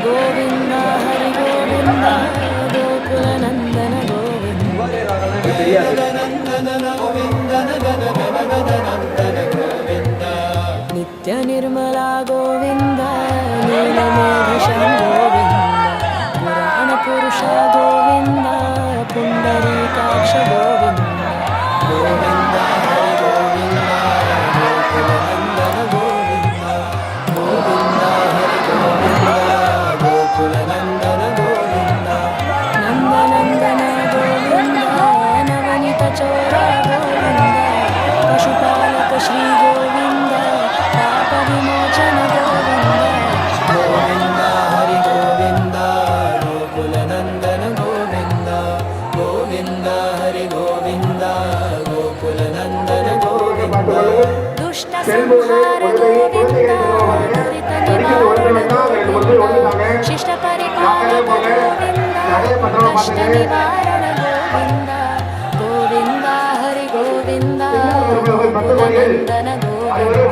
ಗೋವಿಂದ ಹರಿ ಗೋವಿಂದ ಗೋಕುಲ ನಂದನ ಗೋವಿಂದ ನಿತ್ಯ ನಿರ್ಮಲ ಗೋವಿಂದ ನೀಲಮೇಘ ಗೋವಿಂದ ಪುರಾಣ ಪುರುಷ ಗೋವಿಂದ ಪುಂಡರೀಕಾಕ್ಷ ಗೋವಿಂದ ಗೋವಿಂದ ಹರಿ ಗೋವಿಂದ ಗೋಕುಲ ನಂದನ ಗೋವಿಂದ ಗೋವಿಂದ ಹರಿ ಗೋವಿಂದ ಗೋಕುಲ ನಂದನ ಗೋವಿಂದ ನಂದನಂದನ ಗೋವಿಂದ ನವನಿತ ಚೋರ ಗೋವಿಂದ ಪಶುಪಾಲಕ ಶ್ರೀ ಗೋವಿಂದ ಪಾಪ ವಿಮೋಚನ ಗೋವಿಂದ ಗೋವಿಂದ ಹರಿ ಗೋವಿಂದ ಗೋಕುಲ ನಂದನ ಗೋವಿಂದ ಗೋವಿಂದ ಹರಿ ಗೋವಿಂದ ಗೋಕುಲ ನಂದನ ಗೋವಿಂದ ದುಷ್ಟ ಸಂಹಾರ ಗೋವಿಂದ ದುರಿತ ನಿವಾರಣ ಗೋವಿಂದ ಶಿಷ್ಟ ಪರಿಪಾಲಕ ಗೋವಿಂದ ಕಷ್ಟ ನಿವಾರಣ ಗೋವಿಂದ ಗೋವಿಂದ ಹರಿ ಗೋವಿಂದ ಗೋಕುಲ ನಂದನ ಗೋವಿಂದ